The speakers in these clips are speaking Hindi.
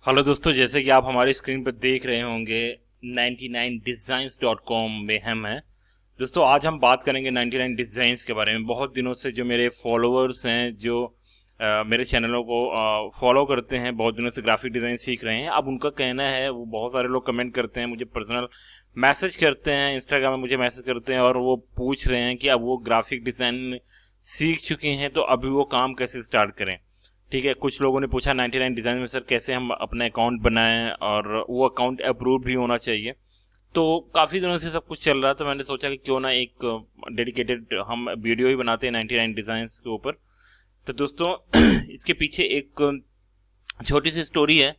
हेलो दोस्तों, जैसे कि आप हमारी स्क्रीन पर देख रहे होंगे 99designs.com में हम हैं। दोस्तों, आज हम बात करेंगे 99 डिज़ाइंस के बारे में। बहुत दिनों से जो मेरे फॉलोअर्स हैं, जो मेरे चैनलों को फॉलो करते हैं, बहुत दिनों से ग्राफिक डिज़ाइन सीख रहे हैं। अब उनका कहना है, वो बहुत सारे लोग कमेंट करते हैं, मुझे पर्सनल मैसेज करते हैं, इंस्टाग्राम में मुझे मैसेज करते हैं और वो पूछ रहे हैं कि अब वो ग्राफिक डिज़ाइन सीख चुके हैं तो अभी वो काम कैसे स्टार्ट करें। ठीक है, कुछ लोगों ने पूछा 99 डिज़ाइन में सर कैसे हम अपना अकाउंट बनाएं और वो अकाउंट अप्रूव भी होना चाहिए। तो काफ़ी दिनों से सब कुछ चल रहा था, मैंने सोचा कि क्यों ना एक डेडिकेटेड हम वीडियो ही बनाते हैं 99 डिज़ाइंस के ऊपर। तो दोस्तों इसके पीछे एक छोटी सी स्टोरी है,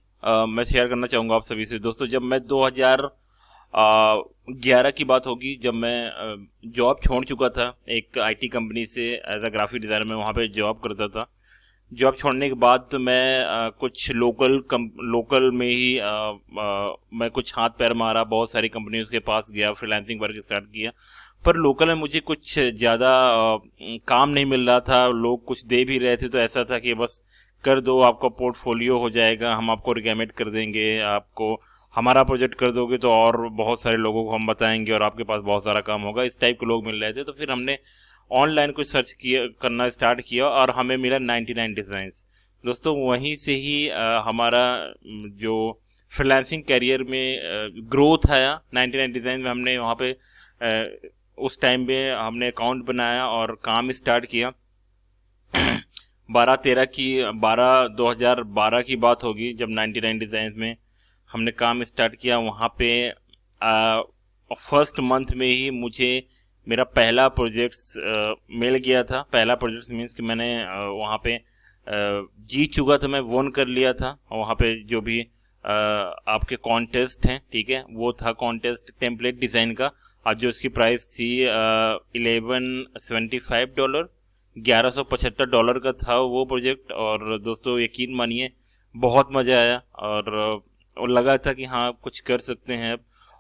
मैं शेयर करना चाहूँगा आप सभी से। दोस्तों, जब मैं 2011 की बात होगी, जब मैं जॉब छोड़ चुका था एक आईटी कंपनी से एज अ ग्राफिक डिज़ाइनर, मैं वहाँ पे जॉब करता था। जॉब छोड़ने के बाद तो मैं कुछ लोकल में ही मैं कुछ हाथ पैर मारा, बहुत सारी कंपनियों के पास गया, फ्रीलांसिंग वर्क स्टार्ट किया। पर लोकल में मुझे कुछ ज़्यादा काम नहीं मिल रहा था। लोग कुछ दे भी रहे थे तो ऐसा था कि बस कर दो, आपका पोर्टफोलियो हो जाएगा, हम आपको रिकमेंड कर देंगे, आपको हमारा प्रोजेक्ट कर दोगे तो और बहुत सारे लोगों को हम बताएंगे और आपके पास बहुत सारा काम होगा। इस टाइप के लोग मिल रहे थे। तो फिर हमने ऑनलाइन कुछ सर्च किया, करना स्टार्ट किया और हमें मिला 99 डिज़ाइंस। दोस्तों, वहीं से ही हमारा जो फ्रीलांसिंग कैरियर में ग्रोथ आया। 99 डिज़ाइन में हमने वहाँ पे उस टाइम पे हमने अकाउंट बनाया और काम स्टार्ट किया। 2012 की बात होगी जब 99 डिज़ाइन में हमने काम स्टार्ट किया। वहाँ पे फर्स्ट मंथ में ही मुझे मेरा पहला प्रोजेक्ट्स मिल गया था। पहला प्रोजेक्ट्स मीन्स कि मैंने वहाँ पे जीत चुका था, मैं वोन कर लिया था। वहाँ पे जो भी आपके कॉन्टेस्ट हैं, ठीक है, वो था कॉन्टेस्ट टेम्पलेट डिज़ाइन का। आज जो इसकी प्राइस थी $1175, $1175 का था वो प्रोजेक्ट। और दोस्तों, यकीन मानिए बहुत मज़ा आया और लगा था कि हाँ कुछ कर सकते हैं।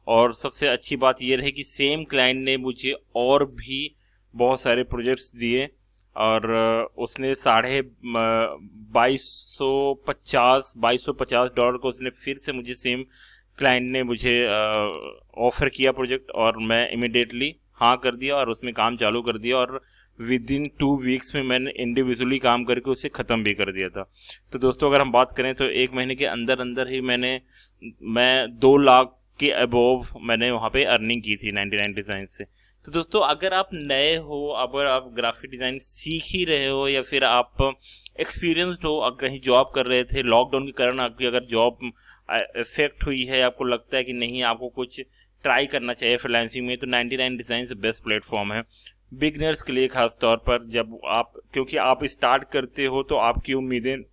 और सबसे अच्छी बात ये रही कि सेम क्लाइंट ने मुझे और भी बहुत सारे प्रोजेक्ट्स दिए और उसने $2250 को उसने फिर से मुझे सेम क्लाइंट ने मुझे ऑफ़र किया प्रोजेक्ट, और मैं इमिडिएटली हाँ कर दिया और उसमें काम चालू कर दिया। और विद इन 2 वीक्स में मैंने इंडिविजुअली काम करके उसे ख़त्म भी कर दिया था। तो दोस्तों, अगर हम बात करें तो 1 महीने के अंदर अंदर ही मैं 2 लाख के अबोव मैंने वहाँ पे अर्निंग की थी 99 डिज़ाइन से। तो दोस्तों, अगर आप नए हो, अगर आप ग्राफिक डिज़ाइन सीख ही रहे हो या फिर आप एक्सपीरियंस्ड हो, कहीं जॉब कर रहे थे, लॉकडाउन के कारण आपकी अगर जॉब इफेक्ट हुई है, आपको लगता है कि नहीं आपको कुछ ट्राई करना चाहिए फ्रीलांसिंग में, तो 99 डिज़ाइन से बेस्ट प्लेटफॉर्म है बिगनर्स के लिए। खास तौर पर जब आप, क्योंकि आप स्टार्ट करते हो तो आपकी उम्मीदें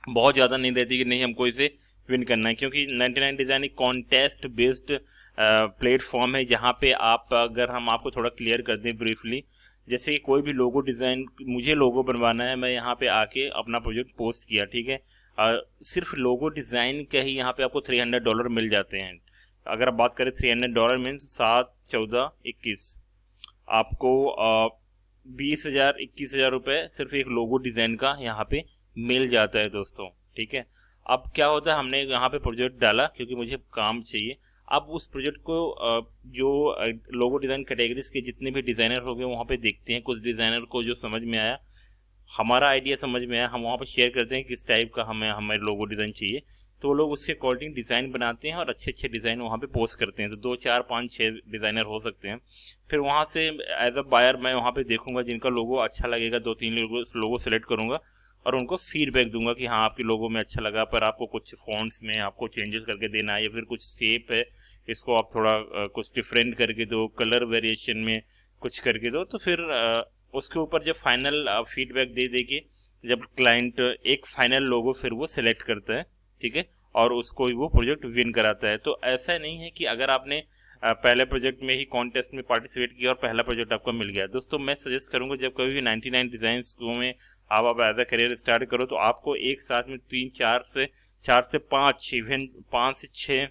बहुत ज़्यादा नहीं रहती कि नहीं हमको इसे विन करना है, क्योंकि 99 डिज़ाइन एक कॉन्टेस्ट बेस्ड प्लेटफॉर्म है जहाँ पे आप, अगर हम आपको थोड़ा क्लियर कर दें ब्रीफली, जैसे कि कोई भी लोगो डिज़ाइन, मुझे लोगो बनवाना है, मैं यहाँ पे आके अपना प्रोजेक्ट पोस्ट किया, ठीक है, सिर्फ लोगो डिज़ाइन का ही यहाँ पे आपको $300 मिल जाते हैं। अगर आप बात करें $300 मीन्स 7, 14, 21, आपको 20,000, 21,000 रुपये सिर्फ एक लोगो डिज़ाइन का यहाँ पे मिल जाता है दोस्तों, ठीक है। अब क्या होता है, हमने यहाँ पे प्रोजेक्ट डाला क्योंकि मुझे काम चाहिए। अब उस प्रोजेक्ट को जो लोगो डिज़ाइन कैटेगरीज के जितने भी डिज़ाइनर हो गए वहाँ पे देखते हैं। कुछ डिज़ाइनर को जो समझ में आया, हमारा आइडिया समझ में आया, हम वहाँ पर शेयर करते हैं किस टाइप का हमें लोगो डिज़ाइन चाहिए, तो वो लोग उसके अकॉर्डिंग डिज़ाइन बनाते हैं और अच्छे अच्छे डिज़ाइन वहाँ पे पोस्ट करते हैं। तो 2, 4, 5, 6 डिज़ाइनर हो सकते हैं। फिर वहाँ से एज अ बायर मैं वहाँ पे देखूंगा जिनका लोगो अच्छा लगेगा, 2-3 लोगो सेलेक्ट करूँगा और उनको फीडबैक दूंगा कि हाँ आपके लोगो में अच्छा लगा, पर आपको कुछ फॉन्ट्स में आपको चेंजेस करके देना है, या फिर कुछ शेप है इसको आप थोड़ा कुछ डिफरेंट करके दो, कलर वेरिएशन में कुछ करके दो। तो फिर उसके ऊपर जब फाइनल फीडबैक दे के जब क्लाइंट एक फाइनल लोगो फिर वो सिलेक्ट करता है, ठीक है, और उसको वो प्रोजेक्ट विन कराता है। तो ऐसा नहीं है कि अगर आपने पहले प्रोजेक्ट में ही कॉन्टेस्ट में पार्टिसिपेट किया और पहला प्रोजेक्ट आपको मिल गया। दोस्तों, मैं सजेस्ट करूंगा जब कभी भी 99 डिज़ाइंस में आप एज अ करियर स्टार्ट करो तो आपको एक साथ में 4 से 5, इवन 5 से 6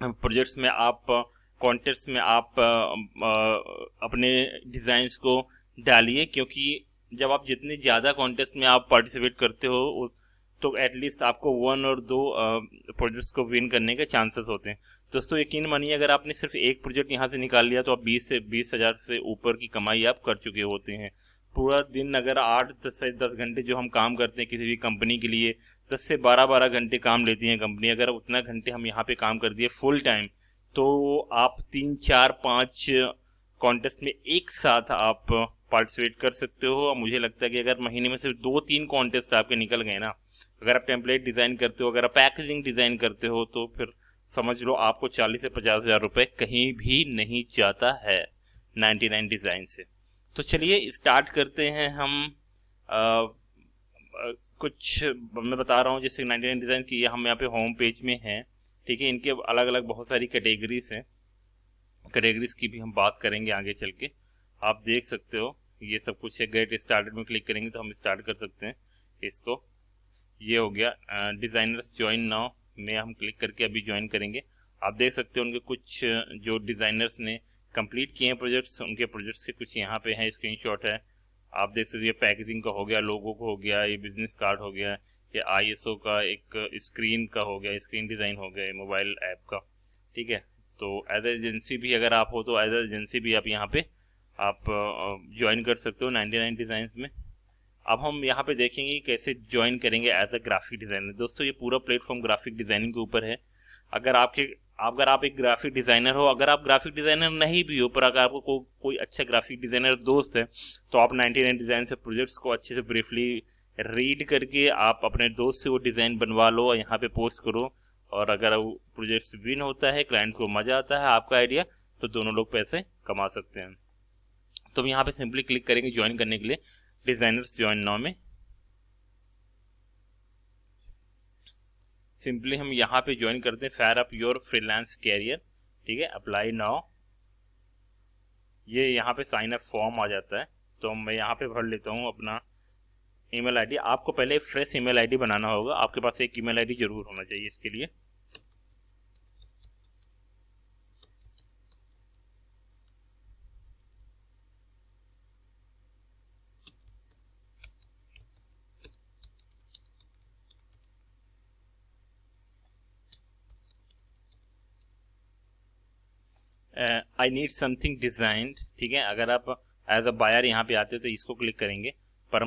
प्रोजेक्ट्स में आप, कॉन्टेस्ट में आप अपने डिज़ाइंस को डालिए, क्योंकि जब आप जितने ज़्यादा कॉन्टेस्ट में आप पार्टिसिपेट करते हो तो एटलीस्ट आपको 1 और 2 प्रोजेक्ट्स को विन करने के चांसेस होते हैं। दोस्तों यकीन मानिए, अगर आपने सिर्फ एक प्रोजेक्ट यहाँ से निकाल लिया तो आप 20,000 से ऊपर की कमाई आप कर चुके होते हैं। पूरा दिन अगर 8 से 10 घंटे जो हम काम करते हैं किसी भी कंपनी के लिए, 10 से 12 घंटे काम लेती हैं कंपनी, अगर उतना घंटे हम यहाँ पे काम कर दिए फुल टाइम, तो आप 3, 4, 5 कॉन्टेस्ट में एक साथ आप पार्टिसिपेट कर सकते हो। और मुझे लगता है कि अगर महीने में सिर्फ 2-3 कॉन्टेस्ट आपके निकल गए ना, अगर आप टेम्पलेट डिज़ाइन करते हो, अगर आप पैकेजिंग डिज़ाइन करते हो, तो फिर समझ लो आपको 40 से 50 हज़ार रुपये कहीं भी नहीं जाता है 99 डिज़ाइन से। तो चलिए स्टार्ट करते हैं हम। कुछ मैं बता रहा हूँ, जैसे 99 डिज़ाइन की हम यहाँ पे होम पेज में हैं, ठीक है। इनके अलग अलग बहुत सारी कैटेगरीज हैं, कैटेगरीज की भी हम बात करेंगे आगे चल के। आप देख सकते हो ये सब कुछ है। गेट स्टार्टेड में क्लिक करेंगे तो हम स्टार्ट कर सकते हैं इसको। ये हो गया डिज़ाइनर्स ज्वाइन नाउ में हम क्लिक करके अभी ज्वाइन करेंगे। आप देख सकते हो उनके कुछ जो डिज़ाइनर्स ने कंप्लीट किए हैं प्रोजेक्ट्स, उनके प्रोजेक्ट्स के कुछ यहाँ पे हैं, स्क्रीनशॉट है। आप देख सकते हो ये पैकेजिंग का हो गया, लोगो का हो गया, ये बिजनेस कार्ड हो गया, ये ISO का एक स्क्रीन का हो गया, स्क्रीन डिज़ाइन हो गया, मोबाइल ऐप का, ठीक है। तो एज एजेंसी भी अगर आप हो तो एज एजेंसी भी आप यहाँ पे आप ज्वाइन कर सकते हो 99 डिज़ाइंस में। अब हम यहाँ पे देखेंगे कैसे ज्वाइन करेंगे एज अ ग्राफिक डिज़ाइनर। दोस्तों ये पूरा प्लेटफॉर्म ग्राफिक डिज़ाइनिंग के ऊपर है। अगर आप एक ग्राफिक डिज़ाइनर हो, अगर आप ग्राफिक डिज़ाइनर नहीं भी हो, पर अगर आपको कोई अच्छा ग्राफिक डिज़ाइनर दोस्त है, तो आप 99 डिज़ाइन से प्रोजेक्ट्स को अच्छे से ब्रीफली रीड करके आप अपने दोस्त से वो डिज़ाइन बनवा लो और यहाँ पे पोस्ट करो। और अगर वो प्रोजेक्ट्स विन होता है, क्लाइंट को मज़ा आता है आपका आइडिया, तो दोनों लोग पैसे कमा सकते हैं। तो हम यहाँ पे सिंपली क्लिक करेंगे ज्वाइन करने के लिए डिज़ाइनर्स ज्वाइन नाउ में। सिंपली हम यहाँ पे ज्वाइन करते हैं fire up your freelance career, ठीक है। अप्लाई नाउ, ये यहाँ पे साइन अप फॉर्म आ जाता है। तो मैं यहाँ पे भर लेता हूँ अपना ईमेल आईडी। आपको पहले फ्रेश ईमेल आईडी बनाना होगा, आपके पास एक ईमेल आईडी जरूर होना चाहिए इसके लिए। आई नीड समथिंग डिज़ाइंड, ठीक है। अगर आप एज अ बायर यहाँ पे आते हो तो इसको क्लिक करेंगे, पर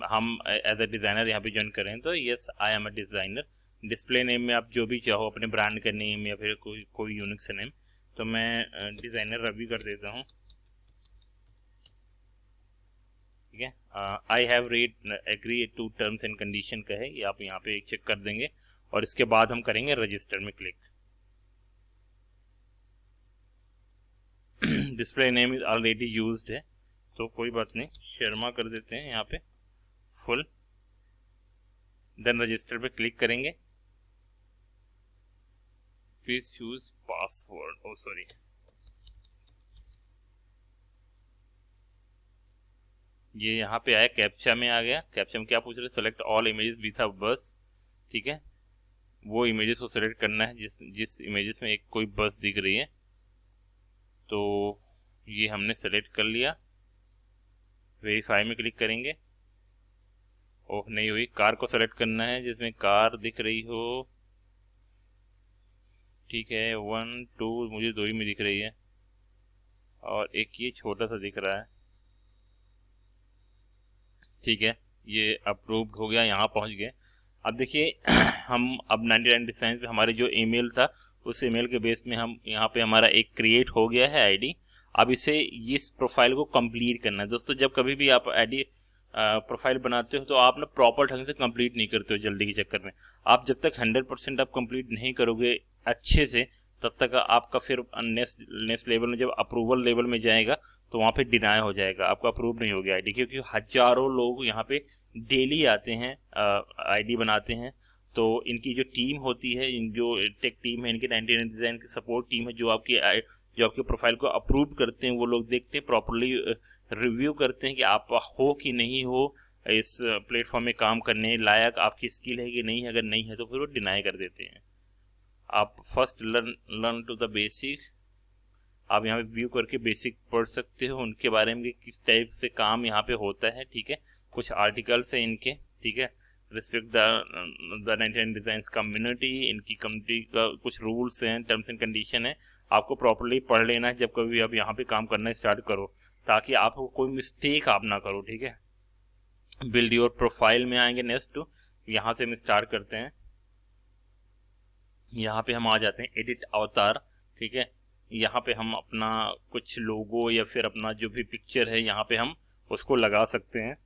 हम एज अ डिज़ाइनर यहाँ पे ज्वाइन करें तो yes I am a designer. Display name में आप जो भी चाहो अपने ब्रांड का नेम या फिर कोई यूनिक सा नेम, तो मैं डिज़ाइनर रवि कर देता हूँ, ठीक है। I have read agree to terms and condition का है, ये आप यहाँ पे चेक कर देंगे और इसके बाद हम करेंगे रजिस्टर में click. Display name is already used है, तो कोई बात नहीं, शर्मा कर देते हैं यहाँ पे फुल। देन रजिस्टर पे क्लिक करेंगे, please choose password, oh sorry, ये यहाँ पे आया, कैप्चा में आ गया। कैप्चा में क्या पूछ रहे, select all images with a बस, ठीक है। वो इमेजेस को सेलेक्ट करना है जिस इमेजेस में एक कोई बस दिख रही है, तो ये हमने सेलेक्ट कर लिया। वेरीफाई में क्लिक करेंगे, ओह नहीं हुई। कार को सेलेक्ट करना है जिसमें कार दिख रही हो, ठीक है। 1, 2 मुझे 2 ही में दिख रही है और एक ये छोटा सा दिख रहा है, ठीक है। ये अप्रूव्ड हो गया, यहाँ पहुँच गए। अब देखिए हम अब 99 डिज़ाइन पे हमारे जो ईमेल था उस ईमेल के बेस में हम यहाँ पे हमारा एक क्रिएट हो गया है आईडी। अब इसे इस प्रोफाइल को कंप्लीट करना है। दोस्तों जब कभी भी आप आईडी प्रोफाइल बनाते हो तो आप ना प्रॉपर ढंग से कंप्लीट नहीं करते हो जल्दी के चक्कर में। आप जब तक 100% आप कंप्लीट नहीं करोगे अच्छे से, तब तक आपका फिर नेक्स्ट लेवल में जब अप्रूवल लेवल में जाएगा तो वहाँ पे डिनाई हो जाएगा, आपका अप्रूव नहीं हो गया आईडी, क्योंकि हजारों लोग यहाँ पे डेली आते हैं आईडी बनाते हैं। तो इनकी जो टीम होती है, इन जो टेक टीम है, इनकी 99 डिज़ाइन की सपोर्ट टीम है, जो आपके प्रोफाइल को अप्रूव करते हैं, वो लोग देखते हैं, प्रॉपरली रिव्यू करते हैं कि आप हो कि नहीं हो इस प्लेटफॉर्म में काम करने लायक, आपकी स्किल है कि नहीं है। अगर नहीं है तो फिर वो डिनाई कर देते हैं। आप first learn to the basic, आप यहाँ पे व्यू करके बेसिक पढ़ सकते हो उनके बारे में, किस टाइप से काम यहाँ पे होता है, ठीक है। कुछ आर्टिकल्स हैं इनके, ठीक है। Respect the 99 designs community. इनकी कम्युनिटी का कुछ रूल्स हैं, टर्म्स एंड कंडीशन है, आपको प्रॉपर्ली पढ़ लेना है जब कभी आप यहाँ पे काम करना स्टार्ट करो, ताकि आपको कोई मिस्टेक आप ना करो, ठीक है। बिल्ड योर प्रोफाइल में आएंगे नेक्स्ट टू, यहाँ से हम स्टार्ट करते हैं। यहाँ पे हम आ जाते हैं एडिट अवतार, ठीक है। यहाँ पे हम अपना कुछ लोगो या फिर अपना जो भी पिक्चर है यहाँ पे हम उसको लगा सकते हैं।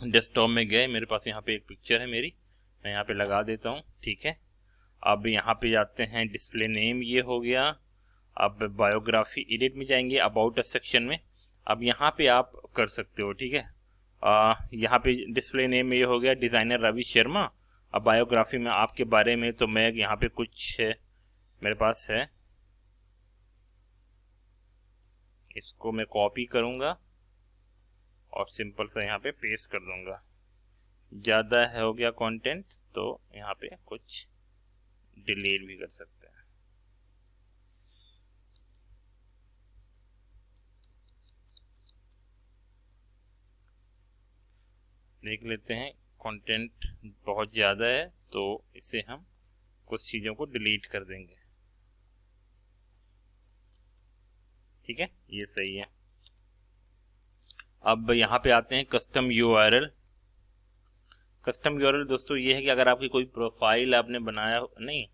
डेस्कटॉप में गए, मेरे पास यहाँ पे एक पिक्चर है मेरी, मैं यहाँ पे लगा देता हूँ, ठीक है। अब यहाँ पे जाते हैं, डिस्प्ले नेम ये हो गया। अब बायोग्राफी एडिट में जाएंगे, अबाउट अस सेक्शन में। अब यहाँ पे आप कर सकते हो, ठीक है। यहाँ पे डिस्प्ले नेम ये हो गया डिज़ाइनर रवि शर्मा। अब बायोग्राफी में आपके बारे में तो मैं यहाँ पे कुछ मेरे पास है, इसको मैं कॉपी करूँगा और सिंपल सा यहाँ पे पेस्ट कर दूंगा। ज़्यादा हो गया कंटेंट तो यहाँ पे कुछ डिलीट भी कर सकते हैं। देख लेते हैं, कंटेंट बहुत ज़्यादा है तो इसे हम कुछ चीज़ों को डिलीट कर देंगे, ठीक है, ये सही है। अब यहाँ पे आते हैं कस्टम यूआरएल। कस्टम यूआरएल दोस्तों ये है कि अगर आपकी कोई प्रोफाइल आपने बनाया नहीं,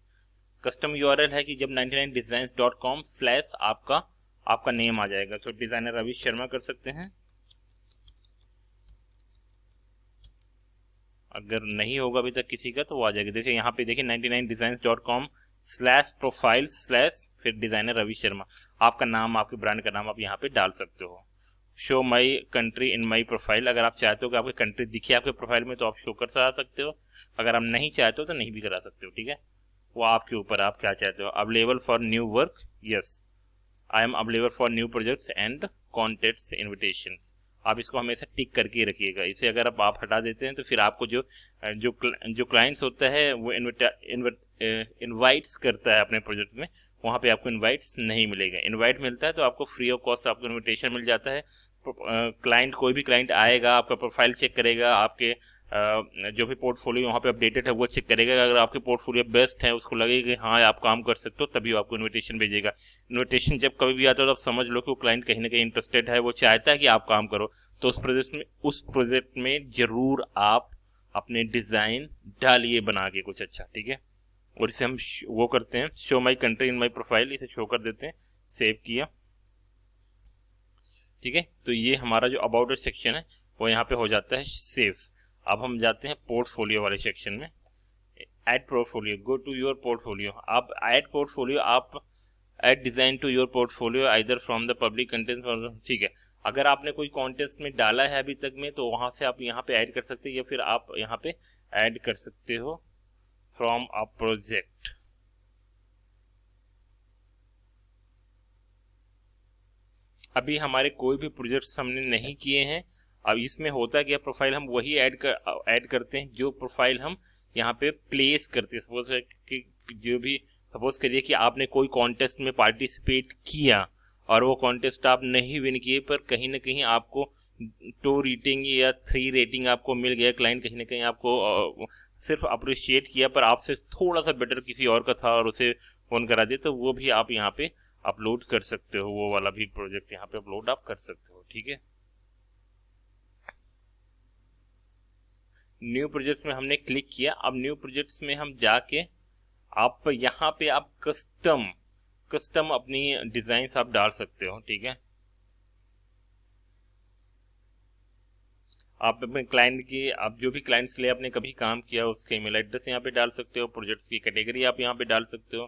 कस्टम यूआरएल है कि जब 99designs.com/ आपका नेम आ जाएगा, तो डिज़ाइनर रवि शर्मा कर सकते हैं। अगर नहीं होगा अभी तक किसी का तो वो आ जाएगा। देखिए यहाँ पे देखिए 99designs.com/profiles/ फिर डिज़ाइनर रवि शर्मा, आपका नाम, आपके ब्रांड का नाम आप यहाँ पे डाल सकते हो। Show my country in my profile, अगर आप चाहते हो कि आपकी कंट्री दिखे आपके प्रोफाइल में तो आप शो कर सकते हो, अगर आप नहीं चाहते हो तो नहीं भी करा सकते हो, ठीक है, वो आपके ऊपर, आप क्या चाहते हो। Available for new work, yes I am available for new projects and contacts invitations, आप इसको हमेशा टिक करके रखिएगा। इसे अगर आप हटा देते हैं तो फिर आपको जो क्लाइंट्स होता है वो इनवाइट्स करता है अपने प्रोजेक्ट में, वहाँ पे आपको इनवाइट्स नहीं मिलेगा। इनवाइट मिलता है तो आपको फ्री ऑफ कॉस्ट आपको इनविटेशन मिल जाता है। क्लाइंट, कोई भी क्लाइंट आएगा, आपका प्रोफाइल चेक करेगा, आपके जो भी पोर्टफोलियो वहाँ पे अपडेटेड है वो चेक करेगा। अगर आपके पोर्टफोलियो बेस्ट है, उसको लगेगा कि हाँ आप काम कर सकते हो, तभी आपको इनविटेशन भेजेगा। इनविटेशन जब कभी भी आता है तो आप समझ लो कि वो क्लाइंट कहीं ना कहीं इंटरेस्टेड है, वो चाहता है कि आप काम करो, तो उस प्रोजेक्ट में जरूर आप अपने डिज़ाइन डालिए बना के कुछ अच्छा, ठीक है। और इसे हम वो करते हैं, show my country in my profile, इसे शो कर देते हैं, सेव किया, ठीक है। तो ये हमारा जो अबाउट सेक्शन है वो यहाँ पे हो जाता है सेव। अब हम जाते हैं पोर्टफोलियो वाले सेक्शन में, add portfolio, go to your portfolio. आप ऐड पोर्टफोलियो, आप add design to your portfolio either from the public content, ठीक है। अगर आपने कोई कॉन्टेस्ट में डाला है अभी तक में तो वहां से आप यहाँ पे ऐड कर सकते हैं, या फिर आप यहाँ पे ऐड कर सकते हो फ्रॉम अ प्रोजेक्ट। अभी हमारे कोई भी प्रोजेक्ट्स हमने नहीं किए हैं। अब इसमें होता क्या, प्रोफाइल हम वही ऐड करते हैं जो प्रोफाइल हम यहाँ पे प्लेस करते हैं। सपोज करिए कि आपने कोई कॉन्टेस्ट में पार्टिसिपेट किया और वो कॉन्टेस्ट आप नहीं विन किए, पर कहीं ना कहीं आपको 2 रेटिंग या 3 रेटिंग आपको मिल गया, क्लाइंट कहीं ना कहीं आपको सिर्फ अप्रिशिएट किया, पर आपसे थोड़ा सा बेटर किसी और का था और उसे फोन करा दिया, तो वो भी आप यहाँ पे अपलोड कर सकते हो, वो वाला भी प्रोजेक्ट यहाँ पे अपलोड आप कर सकते हो, ठीक है। न्यू प्रोजेक्ट्स में हमने क्लिक किया। अब न्यू प्रोजेक्ट्स में हम जाके आप यहाँ पे आप कस्टम अपनी डिजाइन्स आप डाल सकते हो, ठीक है। आप अपने क्लाइंट की, आप जो भी क्लाइंट्स के लिए आपने कभी काम किया उसके ईमेल एड्रेस यहाँ पे डाल सकते हो, प्रोजेक्ट्स की कैटेगरी आप यहाँ पे डाल सकते हो,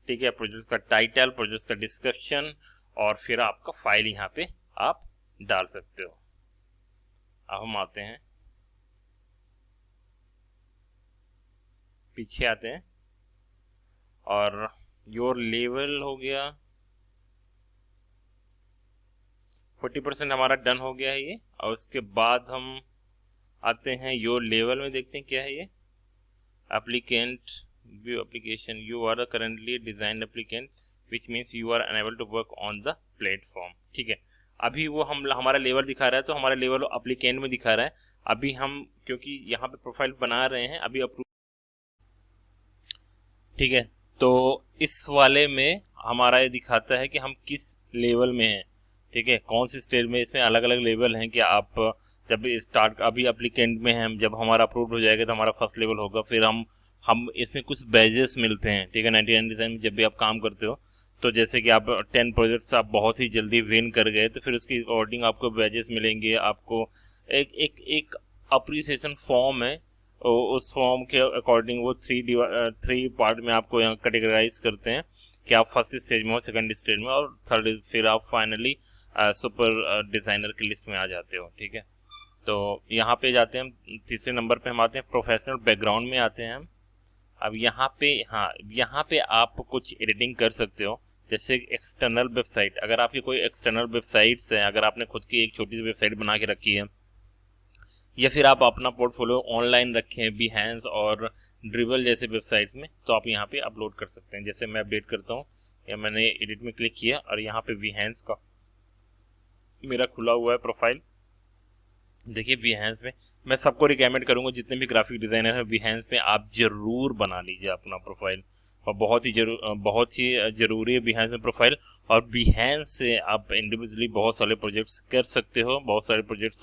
ठीक है, प्रोजेक्ट का टाइटल, प्रोजेक्ट का डिस्क्रिप्शन, और फिर आपका फाइल यहाँ पे आप डाल सकते हो। अब हम आते हैं, पीछे आते हैं, और योर लेवल हो गया 40% हमारा डन हो गया है ये। और उसके बाद हम आते हैं योर लेवल में, देखते हैं क्या है ये, applicant view application, you are currently design applicant which means you are unable to work on the platform, ठीक है। अभी वो हमारा लेवल दिखा रहा है, तो हमारा लेवल एप्लीकेंट में दिखा रहा है। अभी हम क्योंकि यहाँ पे प्रोफाइल बना रहे हैं, अभी अप्रूव, ठीक है। तो इस वाले में हमारा ये दिखाता है कि हम किस लेवल में हैं, ठीक है, कौन सी स्टेज में। इसमें अलग अलग लेवल हैं कि आप जब स्टार्ट, अभी एप्लीकेंट में हैं, जब हमारा अप्रूव हो जाएगा तो हमारा फर्स्ट लेवल होगा। फिर हम इसमें कुछ बैजेस मिलते हैं, ठीक है। 99 डिजाइन में जब भी आप काम करते हो, तो जैसे कि आप 10 प्रोजेक्ट्स आप बहुत ही जल्दी विन कर गए, तो फिर उसकी अकॉर्डिंग आपको बैजेस मिलेंगे। आपको एक एक एक अप्रिसिएशन फॉर्म है, उस फॉर्म के अकॉर्डिंग वो थ्री पार्ट में आपको यहाँ कैटेगराइज करते हैं कि आप फर्स्ट स्टेज में हो, सेकंड स्टेज में, और थर्ड, फिर आप फाइनली सुपर डिजाइनर की लिस्ट में आ जाते हो, ठीक है। तो यहाँ पे जाते हैं हम, तीसरे नंबर पे हम आते हैं, प्रोफेशनल बैकग्राउंड में आते हैं हम। अब यहाँ पे, हाँ, यहाँ पे आप कुछ एडिटिंग कर सकते हो, जैसे एक्सटर्नल वेबसाइट। अगर आपकी कोई एक्सटर्नल वेबसाइट्स है, अगर आपने खुद की एक छोटी सी वेबसाइट बना के रखी है, या फिर आप अपना पोर्टफोलियो ऑनलाइन रखें हैं बिहेंस और ड्रिबल जैसे वेबसाइट्स में, तो आप यहाँ पे अपलोड कर सकते हैं। जैसे मैं अपडेट करता हूँ, या मैंने एडिट में क्लिक किया और यहाँ पे बिहेंस का मेरा खुला हुआ है प्रोफाइल। देखिए बिहेंस में मैं सबको रिकमेंड करूंगा, जितने भी ग्राफिक डिजाइनर हैं, बिहेंस में आप जरूर बना लीजिए अपना प्रोफाइल, और बहुत ही जरूरी है बिहेंस में प्रोफाइल। और बिहेंस से आप इंडिविजुअली बहुत सारे प्रोजेक्ट्स कर सकते हो, बहुत सारे प्रोजेक्ट्स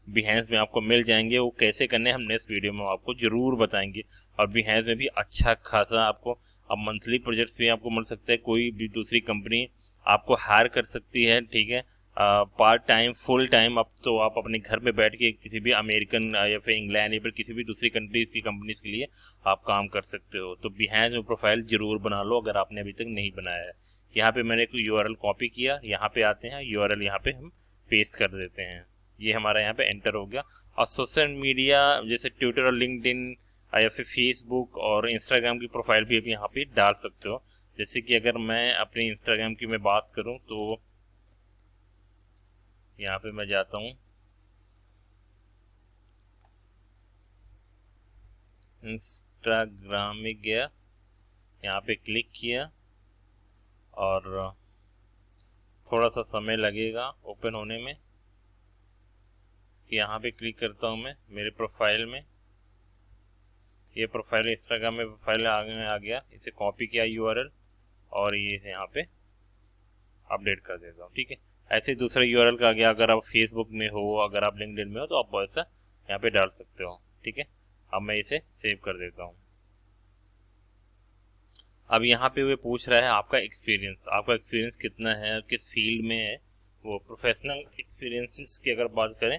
बिहेंस में आपको मिल जाएंगे। वो कैसे करने हम नेक्स्ट वीडियो में आपको जरूर बताएंगे। और बिहेंस में भी अच्छा खासा आपको अब मंथली प्रोजेक्ट्स भी आपको मिल सकता है, कोई भी दूसरी कंपनी आपको हायर कर सकती है, ठीक है, पार्ट टाइम, फुल टाइम। अब तो आप अपने घर में बैठ के किसी भी अमेरिकन या फिर इंग्लैंड या फिर किसी भी दूसरी कंट्रीज की कंपनीज के लिए आप काम कर सकते हो। तो बिहेंस में प्रोफाइल जरूर बना लो अगर आपने अभी तक नहीं बनाया है। यहाँ पे मैंने एक यूआरएल कॉपी किया, यहाँ पे आते हैं, यूआरएल यहाँ पे हम पेस्ट कर देते हैं, ये हमारा यहाँ पे एंटर हो गया। और सोशल मीडिया जैसे ट्विटर और लिंक्डइन या फिर फेसबुक और इंस्टाग्राम की प्रोफाइल भी आप यहाँ पे डाल सकते हो। जैसे कि अगर मैं अपनी इंस्टाग्राम की मैं बात करूँ, तो यहाँ पे मैं जाता हूँ, इंस्टाग्राम में गया, यहाँ पे क्लिक किया, और थोड़ा सा समय लगेगा ओपन होने में। यहाँ पे क्लिक करता हूँ मैं मेरे प्रोफाइल में, ये प्रोफाइल इंस्टाग्राम में प्रोफाइल आ गया। इसे कॉपी किया यूआरएल और ये यहाँ पे अपडेट कर देता हूँ, ठीक है। ऐसे दूसरा यूआरएल का आ गया, अगर आप फेसबुक में हो, अगर आप लिंक्डइन में हो, तो आप ऐसा यहाँ पे डाल सकते हो, ठीक है। अब मैं इसे सेव कर देता हूँ। अब यहाँ पे वो पूछ रहा है आपका एक्सपीरियंस कितना है, किस फील्ड में है। वो प्रोफेशनल एक्सपीरियंसेस की अगर बात करें,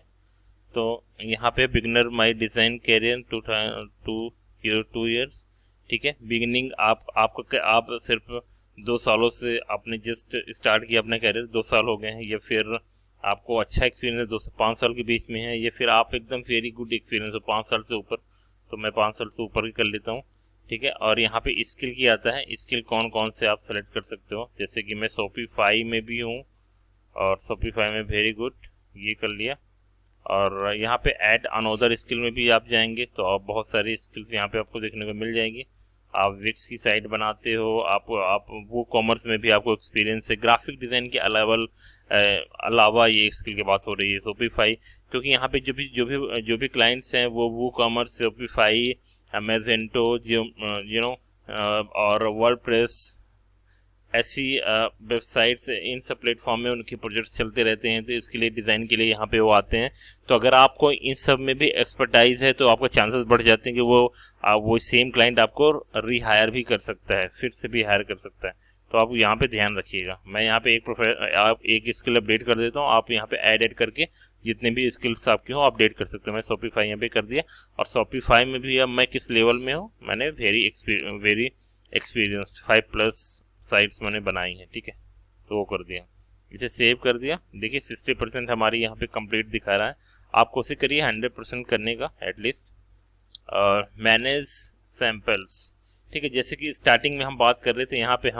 तो यहाँ पे बिगिनर माई डिज़ाइन कैरियर 2 ईयर्स, ठीक है। बिगिनिंग आप सिर्फ 2 सालों से आपने जस्ट स्टार्ट किया अपना कैरियर, 2 साल हो गए हैं, या फिर आपको अच्छा एक्सपीरियंस 2 से 5 साल के बीच में है, या फिर आप एकदम वेरी गुड एक्सपीरियंस हो 5 साल से ऊपर, तो मैं 5 साल से ऊपर ही कर लेता हूँ, ठीक है। और यहाँ पे स्किल की आता है, स्किल कौन कौन से आप सेलेक्ट कर सकते हो। जैसे कि मैं शॉपिफाई में भी हूँ, और शॉपिफाई में वेरी गुड, ये कर लिया। और यहाँ पे ऐड अनदर स्किल में भी आप जाएंगे, तो आप बहुत सारी स्किल्स यहाँ पे आपको देखने को मिल जाएगी। आप विक्स की साइट बनाते हो, आप वो कॉमर्स में भी आपको एक्सपीरियंस है। ग्राफिक डिज़ाइन के अलावा ये स्किल की बात हो रही है शॉपिफाई, क्योंकि यहाँ पे जो भी क्लाइंट्स हैं वो कॉमर्स, शॉपिफाई, मैजेंटो, और वर्डप्रेस, ऐसी वेबसाइट्स, इन सब प्लेटफॉर्म में उनके प्रोजेक्ट्स चलते रहते हैं। तो इसके लिए डिज़ाइन के लिए यहाँ पे वो आते हैं। तो अगर आपको इन सब में भी एक्सपर्टाइज है, तो आपका चांसेस बढ़ जाते हैं कि वो सेम क्लाइंट आपको रिहायर भी कर सकता है, फिर से भी हायर कर सकता है। तो आप यहाँ पे ध्यान रखिएगा। मैं यहाँ पे एक स्किल अपडेट कर देता हूँ, आप यहाँ पे ऐड करके जितने भी स्किल्स आपके हो अपडेट कर सकते हो। मैं शॉपिफाई यहाँ पे कर दिया, और शॉपिफाई में भी अब मैं किस लेवल में हूँ, मैंने वेरी एक्सपीरियंस 5+ साइट्स मैंने बनाई हैं, ठीक है। तो वो कर दिया, इसे सेव कर दिया। देखिए 60% हमारी यहाँ पे कंप्लीट दिखा रहा है। आप कोशिश करिए 100% करने का एटलीस्ट। और मैनेज सैम्पल्स, ठीक है। जैसे कि स्टार्टिंग में हम बात कर रहे थे, यहाँ पे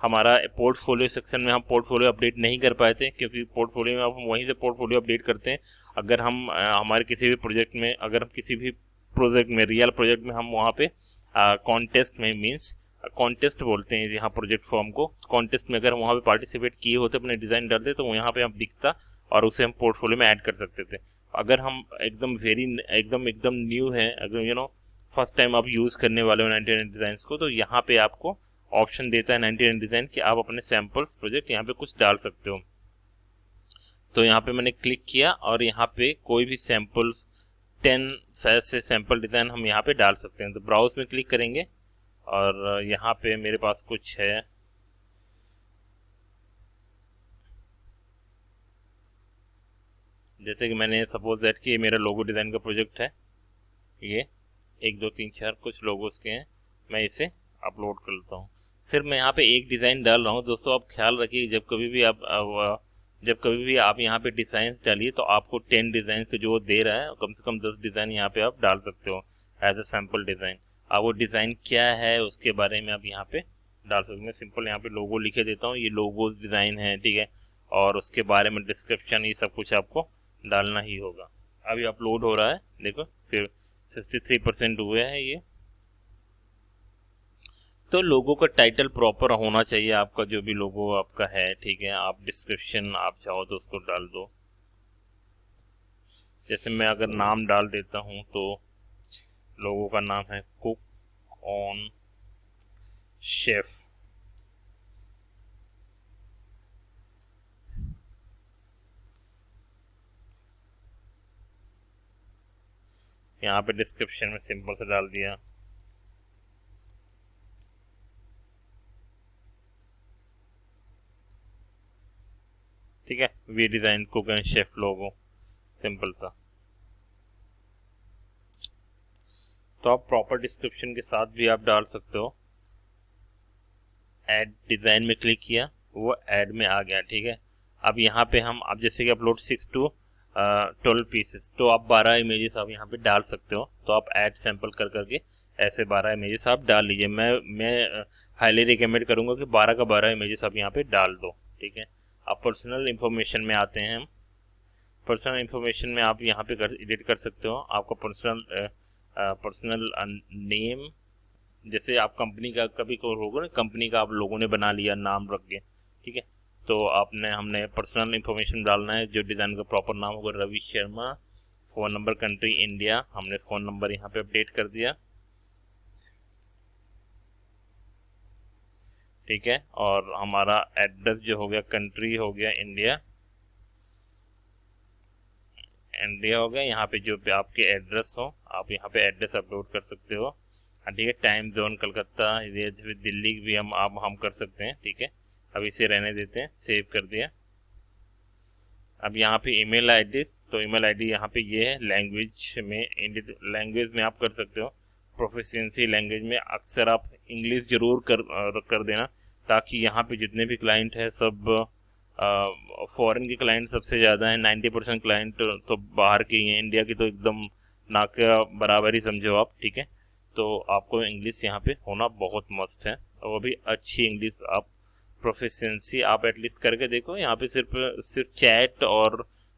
हमारा पोर्टफोलियो सेक्शन में हम पोर्टफोलियो अपडेट नहीं कर पाए थे, क्योंकि पोर्टफोलियो में हम वहीं से पोर्टफोलियो अपडेट करते हैं। अगर हम हमारे किसी भी प्रोजेक्ट में, अगर हम किसी भी प्रोजेक्ट में, रियल प्रोजेक्ट में हम वहाँ पे कॉन्टेस्ट में, मीन्स कॉन्टेस्ट बोलते हैं यहाँ प्रोजेक्ट फॉर्म को, कॉन्टेस्ट में अगर वहाँ पे पार्टिसिपेट किए होते, अपने डिज़ाइन डालते, तो यहाँ पे हम दिखता और उसे हम पोर्टफोलियो में ऐड कर सकते थे। अगर हम एकदम एकदम न्यू है, अगर फर्स्ट टाइम आप यूज़ करने वाले हो 99 डिज़ाइन को, तो यहाँ पे आपको ऑप्शन देता है 99 डिज़ाइन कि आप अपने सैम्पल्स प्रोजेक्ट यहाँ पे कुछ डाल सकते हो। तो यहाँ पे मैंने क्लिक किया और यहाँ पे कोई भी सैम्पल्स 10 से सैम्पल डिज़ाइन हम यहाँ पे डाल सकते हैं। तो ब्राउज में क्लिक करेंगे और यहाँ पे मेरे पास कुछ है, जैसे कि मैंने सपोज दैट कि ये मेरा लोगो डिज़ाइन का प्रोजेक्ट है, ये 1 2 3 4 कुछ लोगोस के हैं, मैं इसे अपलोड कर लेता हूँ। सिर्फ मैं यहाँ पे एक डिज़ाइन डाल रहा हूँ। दोस्तों आप ख्याल रखिए, जब कभी भी आप यहाँ पे डिज़ाइन डालिए तो आपको 10 डिज़ाइन के जो दे रहा है कम से कम 10 डिज़ाइन यहाँ पे आप डाल सकते हो एज अ सैम्पल डिज़ाइन। अब वो डिज़ाइन क्या है उसके बारे में आप यहाँ पे डाल सकते हैं। सिंपल यहाँ पे लोगो लिखे देता हूँ, ये लोगोज डिज़ाइन है, ठीक है, और उसके बारे में डिस्क्रिप्शन, ये सब कुछ आपको डालना ही होगा। अभी अपलोड हो रहा है, देखो फिर 63% हुए हैं ये। तो लोगो का टाइटल प्रॉपर होना चाहिए आपका, जो भी लोगो आपका है, ठीक है। आप डिस्क्रिप्शन आप चाहो तो उसको डाल दो। जैसे मैं अगर नाम डाल देता हूं तो लोगो का नाम है कुक ऑन शेफ। यहाँ पे डिस्क्रिप्शन में सिंपल से डाल दिया। ठीक है, we design cook and chef logo, simple सा। तो आप प्रॉपर डिस्क्रिप्शन के साथ भी आप डाल सकते हो। ऐड डिजाइन में क्लिक किया, वो ऐड में आ गया, ठीक है। अब यहाँ पे हम, अब जैसे कि अपलोड 6 to 12 पीसेस, तो आप 12 इमेजेस आप यहाँ पे डाल सकते हो। तो आप ऐड सैंपल कर करके ऐसे 12 इमेजेस आप डाल लीजिए। मैं हाईली रिकमेंड करूंगा कि 12 का 12 इमेजेस आप यहाँ पे डाल दो, ठीक है। आप पर्सनल इंफॉर्मेशन में आते हैं हम। पर्सनल इंफॉर्मेशन में आप यहाँ पे एडिट कर सकते हो आपका पर्सनल नेम। जैसे आप कंपनी का कभी को होगा ना, कंपनी का आप लोगों ने बना लिया नाम रख के, ठीक है। तो हमने पर्सनल इंफॉर्मेशन डालना है, जो डिज़ाइन का प्रॉपर नाम होगा Ravi Sharma. Phone number country India, हमने फ़ोन नंबर यहाँ पे अपडेट कर दिया, ठीक है। और हमारा एड्रेस जो हो गया, कंट्री हो गया इंडिया हो गया। यहाँ पे जो भी आपके एड्रेस हो, आप यहाँ पे एड्रेस अपलोड कर सकते हो, ठीक है। टाइम जोन कलकत्ता, ये दिल्ली भी हम कर सकते हैं, ठीक है। अब इसे रहने देते हैं, सेव कर दिया। अब यहाँ पे ईमेल आईडी, तो ईमेल आईडी यहाँ पे ये है। लैंग्वेज में आप कर सकते हो, प्रोफिशिएंसी लैंग्वेज में अक्सर आप इंग्लिश जरूर कर देना, ताकि यहाँ पे जितने भी क्लाइंट है सब फॉरेन के क्लाइंट सबसे ज़्यादा हैं। 90% क्लाइंट तो बाहर के ही हैं, इंडिया की तो एकदम ना के बराबर ही समझो आप, ठीक है। तो आपको इंग्लिश यहाँ पे होना बहुत मस्ट है, और वो भी अच्छी इंग्लिश। आप प्रोफिशिएंसी आप एटलीस्ट करके देखो। यहाँ पे सिर्फ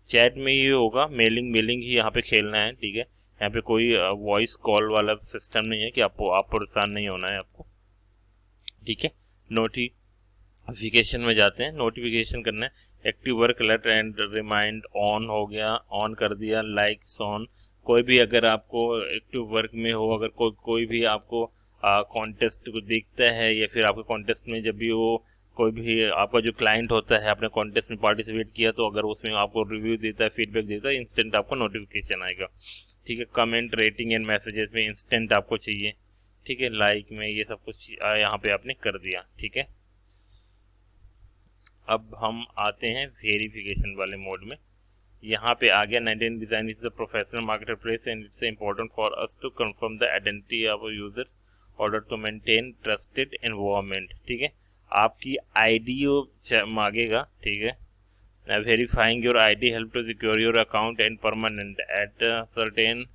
चैट में ही होगा, मेलिंग ही यहाँ पे खेलना है, ठीक है। यहाँ पे कोई वॉइस कॉल वाला सिस्टम नहीं है कि आप परेशान नहीं होना है आपको, ठीक है। नोटिफिकेशन में जाते हैं, नोटिफिकेशन करना है। Active work alert and remind on हो गया, ऑन कर दिया। लाइक्स ऑन, कोई भी अगर आपको एक्टिव वर्क में हो, अगर कोई भी आपको कॉन्टेस्ट को देखता है, या फिर आपके कॉन्टेस्ट में जब भी वो कोई भी आपका जो क्लाइंट होता है, आपने कॉन्टेस्ट में पार्टिसिपेट किया, तो अगर उसमें आपको रिव्यू देता है, फीडबैक देता है, इंस्टेंट आपको नोटिफिकेशन आएगा, ठीक है। कमेंट, रेटिंग एंड मैसेजेस में इंस्टेंट आपको चाहिए, ठीक है। लाइक में ये सब कुछ यहाँ पे आपने कर दिया, ठीक है। अब हम आते हैं वेरिफिकेशन वाले मोड में। यहाँ पे आ गया 99 design is a professional market place and it's important for us to confirm the identity of user order to maintain trusted environment, ठीक है। आपकी आईडी मांगेगा, ठीक है। Verifying your ID help to secure your account and permanent at certain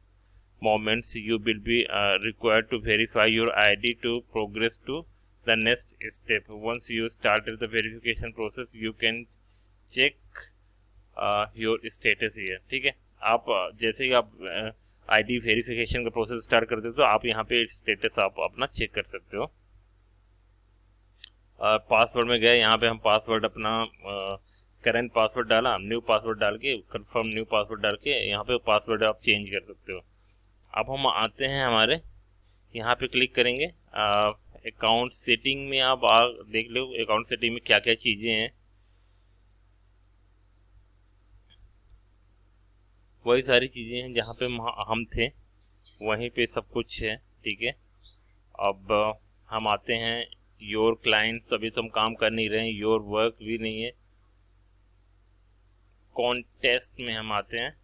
moments you will be required to verify your ID to progress to the next step. Once you started the verification process you can check your status here, ठीक है। आप जैसे ही आप ID वेरिफिकेशन का प्रोसेस स्टार्ट करते हो तो आप यहाँ पे स्टेटस आप अपना चेक कर सकते हो। पासवर्ड में गए, यहाँ पे हम पासवर्ड अपना करंट पासवर्ड डाला, न्यू पासवर्ड डाल के कंफर्म न्यू पासवर्ड डाल के यहाँ पे पासवर्ड आप चेंज कर सकते हो। अब हम आते हैं हमारे यहाँ पे क्लिक करेंगे अकाउंट सेटिंग में। आप देख लो अकाउंट सेटिंग में क्या क्या चीज़ें हैं, वही सारी चीज़ें हैं जहाँ पे हम थे वहीं पे सब कुछ है, ठीक है। अब हम आते हैं योर क्लाइंट्स, अभी तो हम काम कर नहीं रहे हैं, योर वर्क भी नहीं है। कॉन्टेस्ट में हम आते हैं,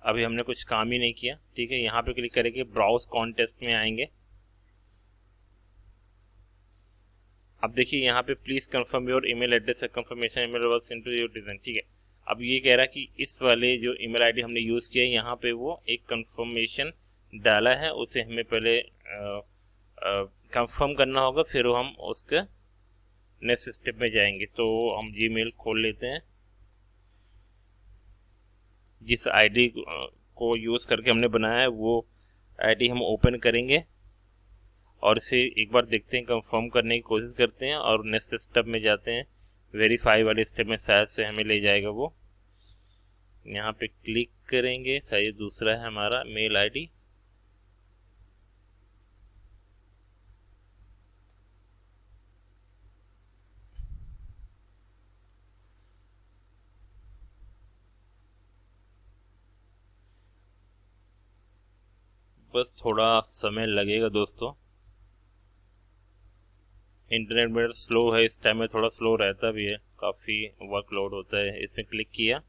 अभी हमने कुछ काम ही नहीं किया, ठीक है। यहाँ पे क्लिक करेंगे, ब्राउज कॉन्टेस्ट में आएंगे। अब देखिए यहाँ पे please confirm your email address, confirmation email was sent to your design, ठीक है। अब ये कह रहा है कि इस वाले जो ईमेल आईडी हमने यूज़ किया है यहाँ पे वो एक कंफर्मेशन डाला है, उसे हमें पहले कंफर्म करना होगा, फिर हम उसके नेक्स्ट स्टेप में जाएंगे। तो हम जीमेल खोल लेते हैं, जिस आईडी को यूज़ करके हमने बनाया है वो आईडी हम ओपन करेंगे और इसे एक बार देखते हैं, कंफर्म करने की कोशिश करते हैं और नेक्स्ट स्टेप में जाते हैं। वेरीफाई वाले स्टेप में शायद से हमें ले जाएगा वो। यहाँ पे क्लिक करेंगे, शायद दूसरा है हमारा मेल आईडी। बस थोड़ा समय लगेगा दोस्तों, इंटरनेट मेरा स्लो है, इस टाइम में थोड़ा स्लो रहता भी है, काफ़ी वर्कलोड होता है। इसमें क्लिक किया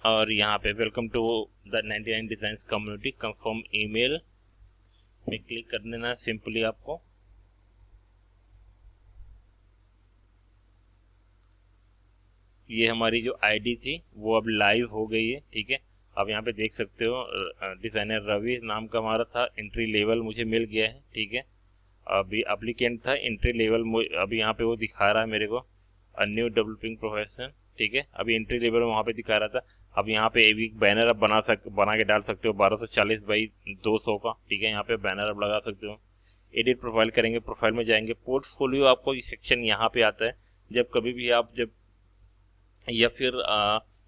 और यहाँ पे welcome to the 99 designs community, confirm email में क्लिक कर देना सिंपली आपको। ये हमारी जो आईडी थी वो अब लाइव हो गई है, ठीक है। अब यहाँ पे देख सकते हो डिज़ाइनर रवि नाम का हमारा था, एंट्री लेवल मुझे मिल गया है, ठीक है। अभी एप्लीकेंट था, एंट्री लेवल अभी यहाँ पे वो दिखा रहा है मेरे को, न्यू डेवलपिंग प्रोफेशन, ठीक है। अभी एंट्री लेवल वहाँ पे दिखा रहा था। अब यहाँ पे एक बैनर आप बना के डाल सकते हो 1240 बाई 200 का, ठीक है। यहाँ पे बैनर आप लगा सकते हो। एडिट प्रोफाइल करेंगे, प्रोफाइल में जाएंगे, पोर्टफोलियो आपको सेक्शन यहाँ पे आता है। जब कभी भी आप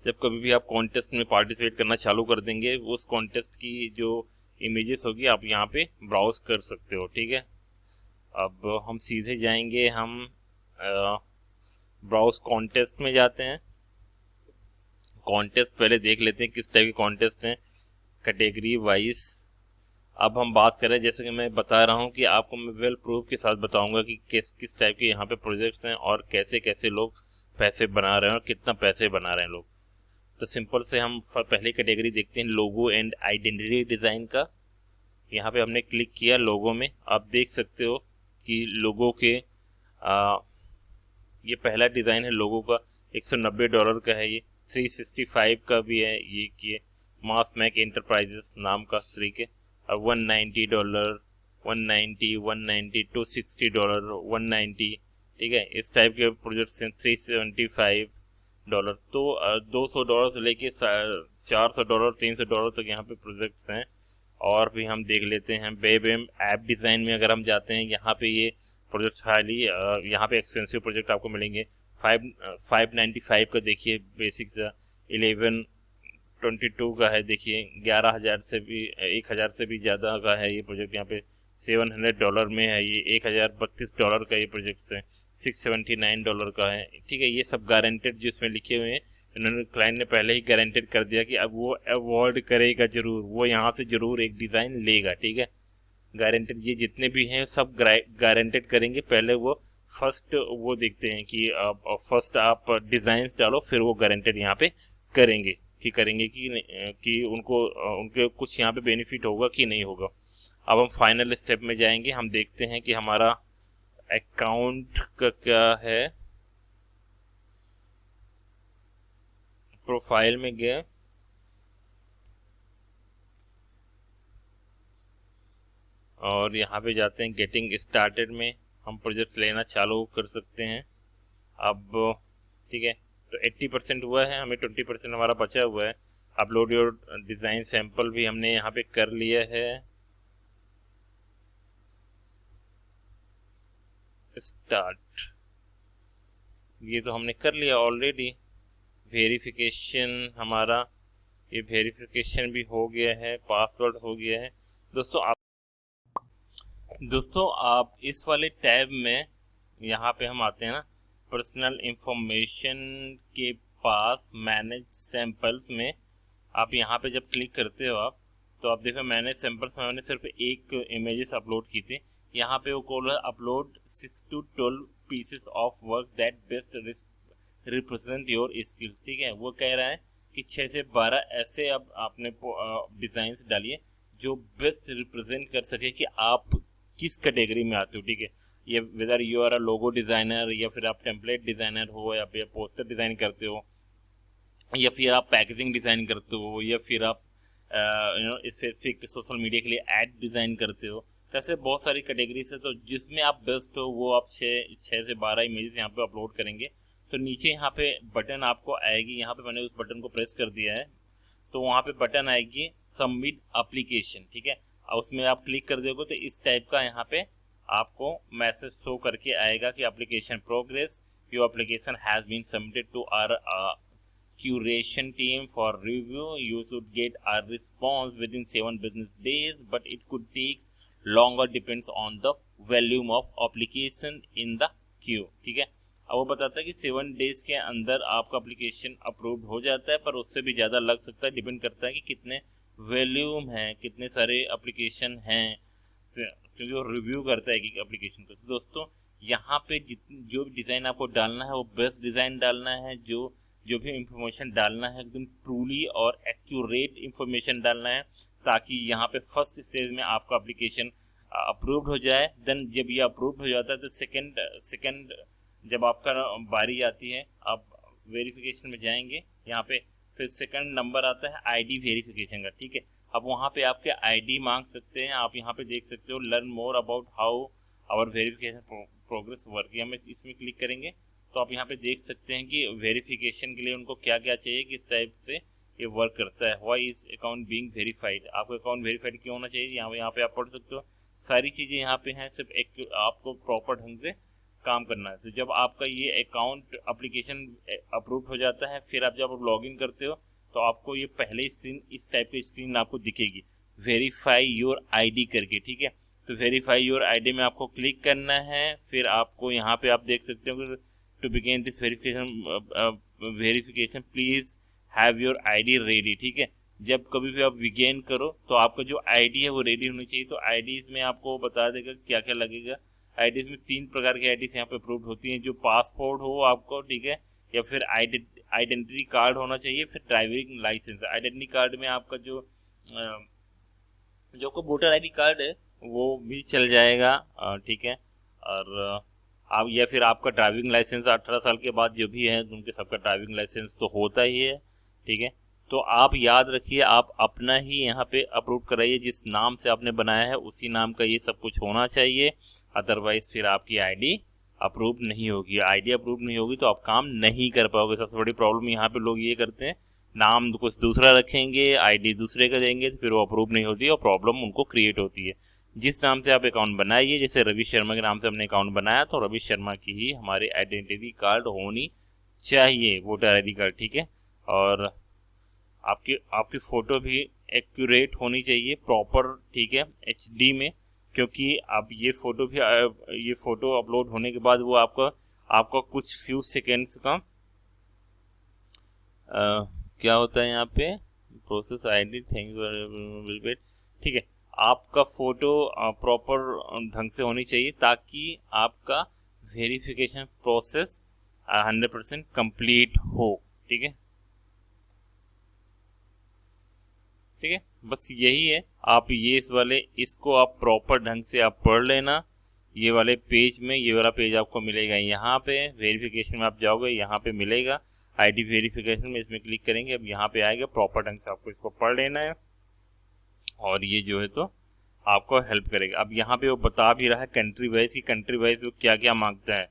जब कभी भी आप कॉन्टेस्ट में पार्टिसिपेट करना चालू कर देंगे, उस कॉन्टेस्ट की जो इमेजेस होगी आप यहाँ पे ब्राउज कर सकते हो, ठीक है। अब हम सीधे जाएंगे, हम ब्राउज कॉन्टेस्ट में जाते हैं। कॉन्टेस्ट पहले देख लेते हैं किस टाइप के कॉन्टेस्ट हैं, कैटेगरी वाइज। अब हम बात करें, जैसे कि मैं बता रहा हूँ कि आपको मैं वेल प्रूफ के साथ बताऊंगा कि किस टाइप के यहाँ पे प्रोजेक्ट्स हैं और कैसे कैसे लोग पैसे बना रहे हैं और कितना पैसे बना रहे हैं लोग। तो सिंपल से हम पहली कैटेगरी देखते हैं, लोगो एंड आइडेंटिटी डिज़ाइन का। यहाँ पे हमने क्लिक किया लोगो में, आप देख सकते हो कि लोगो के ये पहला डिज़ाइन है लोगो का, $190 का है। ये 365 का भी है, ये मास मैक एंटरप्राइजेस नाम का, तरीके। अब $190, 190, 190, $260, 190, ठीक है। इस टाइप के प्रोजेक्ट्स हैं। $375, तो $200 से लेके $400, $300 तक यहाँ पे प्रोजेक्ट्स हैं। और भी हम देख लेते हैं, वेब ऐप डिज़ाइन में अगर हम जाते हैं, यहाँ पे ये प्रोजेक्ट हाईली यहाँ पे एक्सपेंसिव प्रोजेक्ट आपको मिलेंगे। 595 का देखिए बेसिक सा, 1122 का है, देखिए 11,000 से भी 1,000 से भी ज़्यादा का है ये प्रोजेक्ट। यहाँ पे $700 में है, ये $1,032 का ये प्रोजेक्ट है। $679 का है, ठीक है। ये सब गारंटेड जो इसमें लिखे हुए हैं, इन्होंने क्लाइंट ने पहले ही गारंटेड कर दिया कि अब वो अवॉर्ड करेगा जरूर, वो यहाँ से जरूर एक डिज़ाइन लेगा, ठीक है। गारंटेड ये जितने भी हैं सब गारंटेड करेंगे। पहले वो फर्स्ट वो देखते हैं कि फर्स्ट आप डिज़ाइंस डालो, फिर वो गारंटेड यहाँ पे करेंगे कि उनको उनके कुछ यहाँ पे बेनिफिट होगा कि नहीं होगा। अब हम फाइनल स्टेप में जाएंगे, हम देखते हैं कि हमारा अकाउंट का क्या है। प्रोफाइल में गए और यहाँ पे जाते हैं गेटिंग स्टार्टेड में, हम प्रोजेक्ट लेना चालू कर सकते हैं। अब ठीक है, तो 80% हुआ है, हमें 20% हमारा बचा हुआ है। अपलोड योर डिज़ाइन सैंपल भी हमने यहाँ पे कर लिया है। स्टार्ट, ये तो हमने कर लिया ऑलरेडी। वेरिफिकेशन हमारा, ये वेरिफिकेशन भी हो गया है, पासवर्ड हो गया है। दोस्तों आप इस वाले टैब में यहाँ पे हम आते हैं ना, पर्सनल इंफॉर्मेशन के पास मैनेज सैंपल्स में आप यहाँ पे जब क्लिक करते हो आप, तो आप देखो मैनेज सैंपल्स में मैंने सिर्फ एक इमेजेस अपलोड की थी। यहाँ पे वो कॉल है upload 6 to 12 pieces of work that best represent your skills. ठीक है, वो कह रहा है कि 6 से 12 ऐसे अब आपने डिज़ाइंस डालिए जो बेस्ट रिप्रेजेंट कर सके कि आप किस कैटेगरी में आते हो। ठीक है, ये whether you are a logo designer, या फिर आप टेम्पलेट डिज़ाइनर हो, या फिर पोस्टर डिज़ाइन करते हो, या फिर आप पैकेजिंग डिज़ाइन करते हो, या फिर आप स्पेसिफिक सोशल मीडिया के लिए ऐड डिज़ाइन करते हो। तो ऐसे बहुत सारी कैटेगरीज है, तो जिसमें आप बेस्ट हो वो आप 6 से 12 इमेजेस यहाँ पे अपलोड करेंगे। तो नीचे यहाँ पे बटन आपको आएगी, यहाँ पे मैंने उस बटन को प्रेस कर दिया है, तो वहाँ पे बटन आएगी सबमिट एप्लीकेशन। ठीक है, उसमें आप क्लिक कर दोगे तो इस टाइप का यहाँ पे आपको मैसेज शो करके आएगा कि application progress, your application has been submitted to our curation team for review. You should get a response within 7 business days, but it could take longer depends on the volume of application in the queue. ठीक है, अब वो बताता है कि 7 डेज के अंदर आपका एप्लीकेशन अप्रूव हो जाता है, पर उससे भी ज़्यादा लग सकता है, डिपेंड करता है कि कितने वॉल्यूम हैं, कितने सारे एप्लीकेशन हैं, क्योंकि वो रिव्यू करता है कि एप्लीकेशन को। तो दोस्तों यहाँ पे जो भी डिज़ाइन आपको डालना है वो बेस्ट डिज़ाइन डालना है, जो भी इंफॉर्मेशन डालना है एकदम ट्रूली और एक्यूरेट इंफॉर्मेशन डालना है, ताकि यहाँ पे फर्स्ट स्टेज में आपका एप्लीकेशन अप्रूव्ड हो जाए। देन जब ये अप्रूव्ड हो जाता है तो सेकंड जब आपका बारी आती है, आप वेरिफिकेशन में जाएंगे, यहाँ पे फिर सेकंड नंबर आता है आईडी वेरिफिकेशन का। ठीक है, अब वहाँ पे आपके आईडी मांग सकते हैं, आप यहाँ पे देख सकते हो learn more about how our verification progress work. हम इसमें क्लिक करेंगे तो आप यहाँ पे देख सकते हैं कि वेरिफिकेशन के लिए उनको क्या क्या चाहिए, किस टाइप से ये वर्क करता है। Why is account being verified, आपका अकाउंट वेरीफाइड क्यों होना चाहिए, यहाँ पे आप पढ़ सकते हो। सारी चीज़ें यहाँ पे हैं, सिर्फ एक आपको प्रॉपर ढंग से काम करना है। तो जब आपका ये अकाउंट एप्लीकेशन अप्रूव हो जाता है, फिर आप जब लॉगिन करते हो तो आपको ये पहले स्क्रीन इस टाइप की स्क्रीन आपको दिखेगी, वेरीफाई योर आईडी करके। ठीक है, तो वेरीफाई योर आईडी में आपको क्लिक करना है। फिर आपको यहाँ पे आप देख सकते हो कि to begin this verification please have your ID ready. ठीक है, जब कभी भी आप बिगिन करो तो आपका जो आईडी है वो रेडी होनी चाहिए। तो आईडीज में आपको बता देगा क्या क्या लगेगा। आईडीज में 3 प्रकार की आईडीज यहाँ पे अप्रूव्ड होती हैं, जो पासपोर्ट हो आपको, ठीक है, या फिर आइडेंटिटी कार्ड होना चाहिए, फिर ड्राइविंग लाइसेंस। आइडेंटिटी कार्ड में आपका जो आपका वोटर आईडी कार्ड है वो भी चल जाएगा, ठीक है, और आप या फिर आपका ड्राइविंग लाइसेंस 18 साल के बाद जो भी है उनके सबका ड्राइविंग लाइसेंस तो होता ही है। ठीक है, तो आप याद रखिए आप अपना ही यहाँ पे अप्रूव कराइए, जिस नाम से आपने बनाया है उसी नाम का ये सब कुछ होना चाहिए, अदरवाइज फिर आपकी आईडी अप्रूव नहीं होगी। आईडी अप्रूव नहीं होगी तो आप काम नहीं कर पाओगे। सबसे बड़ी प्रॉब्लम यहाँ पे लोग ये करते हैं, नाम कुछ दूसरा रखेंगे, आईडी दूसरे का देंगे, तो फिर वो अप्रूव नहीं होती और प्रॉब्लम उनको क्रिएट होती है। जिस नाम से आप अकाउंट बनाइए, जैसे रवि शर्मा के नाम से हमने अकाउंट बनाया तो रवि शर्मा की ही हमारी आइडेंटिटी कार्ड होनी चाहिए, वोटर आईडी कार्ड। ठीक है, और आपकी फ़ोटो भी एक्यूरेट होनी चाहिए, प्रॉपर, ठीक है, HD में, क्योंकि अब ये फ़ोटो अपलोड होने के बाद वो आपका कुछ फ्यू सेकेंड्स का क्या होता है यहाँ पे, प्रोसेस आईडी थैंक्स, ठीक है, आपका फ़ोटो प्रॉपर ढंग से होनी चाहिए ताकि आपका वेरिफिकेशन प्रोसेस 100% कंप्लीट हो। ठीक है, ठीक है, बस यही है। आप ये इसको आप प्रॉपर ढंग से आप पढ़ लेना। ये वाले पेज में, ये वाला पेज आपको मिलेगा यहाँ पे, वेरिफिकेशन में आप जाओगे यहाँ पे मिलेगा आईडी वेरिफिकेशन में, इसमें क्लिक करेंगे, अब यहाँ पे आएगा, प्रॉपर ढंग से आपको इसको पढ़ लेना है और ये जो है तो आपको हेल्प करेगा। अब यहाँ पे वो बता भी रहा है कंट्री वाइज की कंट्री वाइज वो क्या क्या मांगता है।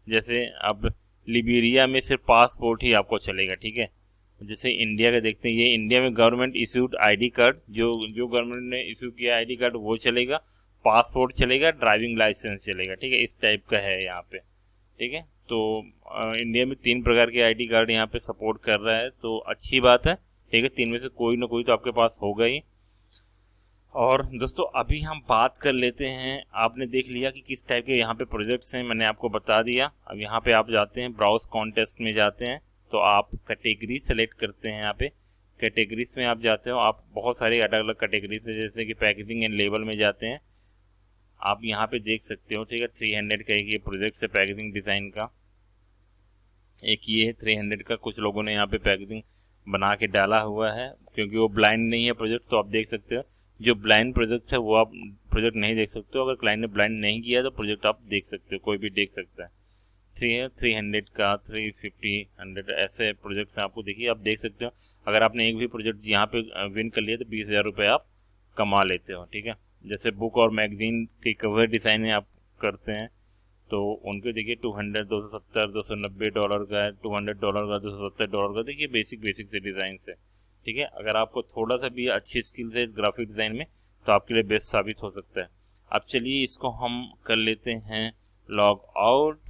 जैसे अब लिबेरिया में सिर्फ पासपोर्ट ही आपको चलेगा। ठीक है, जैसे इंडिया का देखते हैं, ये इंडिया में गवर्नमेंट इशूड आईडी कार्ड, जो गवर्नमेंट ने इशू किया आईडी कार्ड वो चलेगा, पासपोर्ट चलेगा, ड्राइविंग लाइसेंस चलेगा। ठीक है, इस टाइप का है यहाँ पे। ठीक है, तो इंडिया में 3 प्रकार के आईडी कार्ड यहाँ पे सपोर्ट कर रहा है, तो अच्छी बात है, ठीक है। 3 में से कोई ना कोई तो आपके पास होगा ही। और दोस्तों अभी हम बात कर लेते हैं, आपने देख लिया कि किस टाइप के यहाँ पे प्रोजेक्ट्स हैं, मैंने आपको बता दिया। अब यहाँ पे आप जाते हैं ब्राउज कॉन्टेस्ट में जाते हैं, तो आप कैटेगरी सेलेक्ट करते हैं। यहाँ पे कैटेगरीज में आप जाते हो, आप बहुत सारी अलग अलग कैटेगरीज है, जैसे कि पैकेजिंग एंड लेबल में जाते हैं। आप यहाँ पे देख सकते हो, ठीक है, 300 का एक ये प्रोजेक्ट है पैकेजिंग डिज़ाइन का, एक ये है 300 का। कुछ लोगों ने यहाँ पे पैकेजिंग बना के डाला हुआ है, क्योंकि वो ब्लाइंड नहीं है प्रोजेक्ट, तो आप देख सकते हो। जो ब्लाइंड प्रोजेक्ट है वो आप प्रोजेक्ट नहीं देख सकते हो, अगर क्लाइंट ने ब्लाइंड नहीं किया तो प्रोजेक्ट आप देख सकते हो, कोई भी देख सकता है। 300 का, 350, 100 ऐसे प्रोजेक्ट्स हैं, आपको देखिए, आप देख सकते हो। अगर आपने एक भी प्रोजेक्ट यहाँ पे विन कर लिया तो 20,000 रुपये आप कमा लेते हो, ठीक है। जैसे बुक और मैगजीन की कवर डिज़ाइन आप करते हैं, तो उनके देखिए $200, $270, $290 का है, $200 का, $270 का। देखिए बेसिक से डिज़ाइन है, ठीक है। अगर आपको थोड़ा सा भी अच्छी स्किल्स है ग्राफिक डिज़ाइन में तो आपके लिए बेस्ट साबित हो सकता है। अब चलिए इसको हम कर लेते हैं लॉग आउट,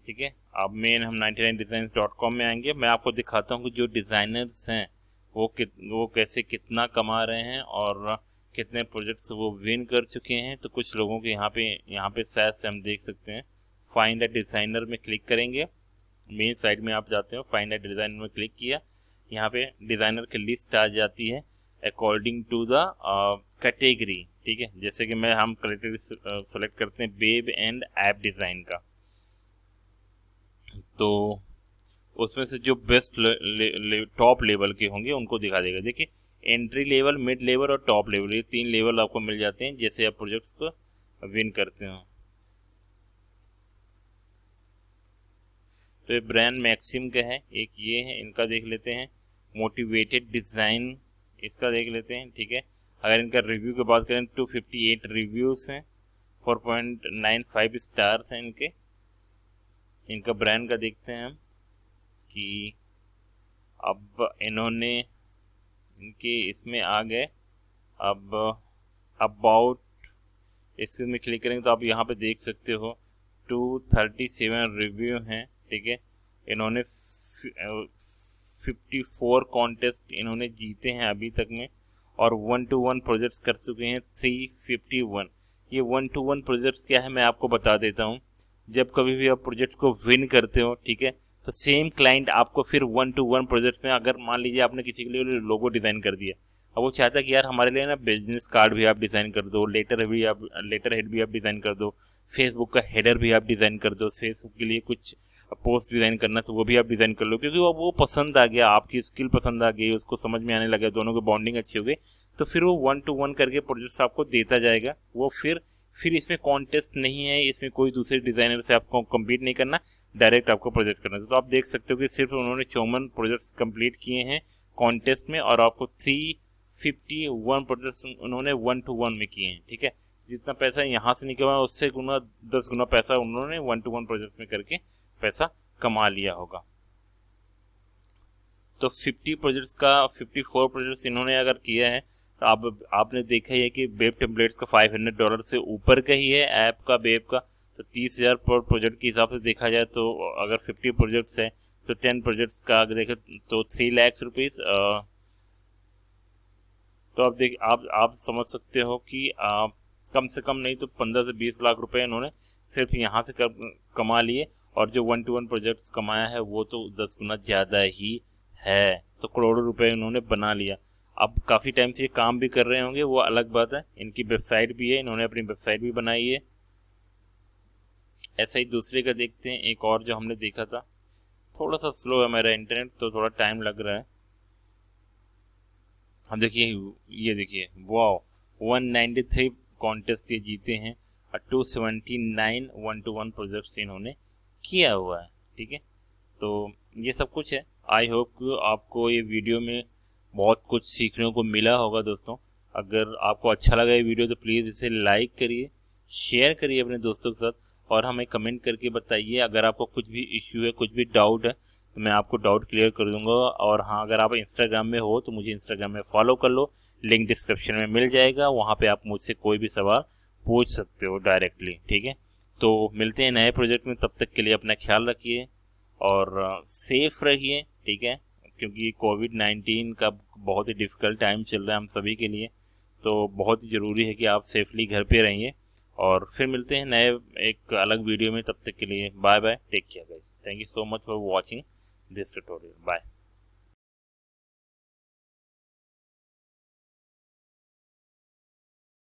ठीक है। अब मेन हम 99designs.com में आएंगे। मैं आपको दिखाता हूँ कि जो डिज़ाइनर्स हैं वो कैसे कितना कमा रहे हैं और कितने प्रोजेक्ट्स वो विन कर चुके हैं। तो कुछ लोगों के यहाँ पे शायद से हम देख सकते हैं। फाइंड अ डिज़ाइनर में क्लिक करेंगे, मेन साइड में आप जाते हो, फाइंड अ डिज़ाइनर में क्लिक किया, यहाँ पे डिज़ाइनर की लिस्ट आ जाती है अकॉर्डिंग टू द कैटेगरी, ठीक है। जैसे कि हम कैटेगरी सेलेक्ट करते हैं वेब एंड ऐप डिज़ाइन का, तो उसमें से जो बेस्ट टॉप लेवल के होंगे उनको दिखा देगा। देखिए एंट्री लेवल, मिड लेवल और टॉप लेवल, ये 3 लेवल आपको मिल जाते हैं जैसे आप प्रोजेक्ट्स को विन करते हो। तो ये ब्रांड मैक्सिम का है, एक ये है, इनका देख लेते हैं। मोटिवेटेड डिज़ाइन, इसका देख लेते हैं, ठीक है। अगर इनका रिव्यू की बात करें 258 रिव्यूज़ हैं, 4.95 स्टार्स हैं इनका ब्रांड का देखते हैं हम कि अब इन्होंने इनके इसमें आ गए। अब अबाउट इसके में क्लिक करेंगे तो आप यहाँ पे देख सकते हो 237 रिव्यू हैं, ठीक है। इन्होंने 54 कॉन्टेस्ट इन्होंने जीते हैं अभी तक में, और 1-to-1 प्रोजेक्ट्स कर चुके हैं 351। ये 1-to-1 प्रोजेक्ट्स क्या है मैं आपको बता देता हूँ। जब कभी भी आप प्रोजेक्ट को विन करते हो, ठीक है, तो सेम क्लाइंट आपको फिर 1-to-1 प्रोजेक्ट्स में, अगर मान लीजिए आपने किसी के लिए लोगो डिज़ाइन कर दिया, अब वो चाहता है कि यार हमारे लिए ना बिजनेस कार्ड भी आप डिज़ाइन कर दो, लेटर हेड भी आप डिज़ाइन कर दो, फेसबुक का हेडर भी आप डिज़ाइन कर दो, फेसबुक के लिए कुछ पोस्ट डिज़ाइन करना तो वो भी आप डिज़ाइन कर लो, क्योंकि वो पसंद आ गया, आपकी स्किल पसंद आ गई, उसको समझ में आने लगा, दोनों की बॉन्डिंग अच्छी हो गई, तो फिर वो 1-to-1 करके प्रोजेक्ट्स आपको देता जाएगा। वो फिर इसमें कॉन्टेस्ट नहीं है, इसमें कोई दूसरे डिज़ाइनर से आपको कम्पीट नहीं करना, डायरेक्ट आपको प्रोजेक्ट करना है। तो आप देख सकते हो कि सिर्फ उन्होंने 54 प्रोजेक्ट्स कंप्लीट किए हैं कॉन्टेस्ट में, और आपको 351 प्रोजेक्ट्स उन्होंने 1-to-1 में किए हैं, ठीक है। जितना पैसा यहाँ से निकला उससे 10 गुना पैसा उन्होंने 1-to-1 प्रोजेक्ट में करके पैसा कमा लिया होगा। तो 50 प्रोजेक्ट्स का 54 प्रोजेक्ट्स इन्होंने अगर किया है, तो आपने देखा ही है कि वेब टेम्पलेट्स का $500 से ऊपर का ही है, ऐप का वेब का तो 30,000 पर प्रोजेक्ट के हिसाब से देखा जाए तो अगर 50 प्रोजेक्ट्स है तो 10 प्रोजेक्ट्स का अगर देखें तो 3 लाख रुपीज़। तो आप समझ सकते हो कि कम से कम नहीं तो 15 से 20 लाख रुपए इन्होंने सिर्फ यहाँ से कमा लिए, और जो 1-to-1 प्रोजेक्ट्स कमाया है वो तो 10 गुना ज़्यादा ही है, तो करोड़ों रुपए इन्होंने बना लिया। अब काफ़ी टाइम से ये काम भी कर रहे होंगे वो अलग बात है, इनकी वेबसाइट भी है, इन्होंने अपनी वेबसाइट भी बनाई है। ऐसा ही दूसरे का देखते हैं, एक और जो हमने देखा था, थोड़ा सा स्लो है मेरा इंटरनेट तो थोड़ा टाइम लग रहा है। हम देखिए, ये देखिए, वाह 193 कॉन्टेस्ट ये जीते हैं और 279 1-to-1 प्रोजेक्ट्स इन्होंने किया हुआ है, ठीक है। तो ये सब कुछ है। आई होप आपको ये वीडियो में बहुत कुछ सीखने को मिला होगा दोस्तों। अगर आपको अच्छा लगा ये वीडियो तो प्लीज़ इसे लाइक करिए, शेयर करिए अपने दोस्तों के साथ, और हमें कमेंट करके बताइए अगर आपको कुछ भी इश्यू है, कुछ भी डाउट है तो मैं आपको डाउट क्लियर कर दूंगा। और हाँ, अगर आप इंस्टाग्राम में हो तो मुझे इंस्टाग्राम में फॉलो कर लो, लिंक डिस्क्रिप्शन में मिल जाएगा, वहाँ पे आप मुझसे कोई भी सवाल पूछ सकते हो डायरेक्टली, ठीक है। तो मिलते हैं नए प्रोजेक्ट में, तब तक के लिए अपना ख्याल रखिए और सेफ रहिए, ठीक है, क्योंकि कोविड-19 का बहुत ही डिफ़िकल्ट टाइम चल रहा है हम सभी के लिए, तो बहुत ही ज़रूरी है कि आप सेफली घर पे रहिए। और फिर मिलते हैं नए एक अलग वीडियो में, तब तक के लिए bye bye, take care guys, thank you so much for watching this tutorial, bye.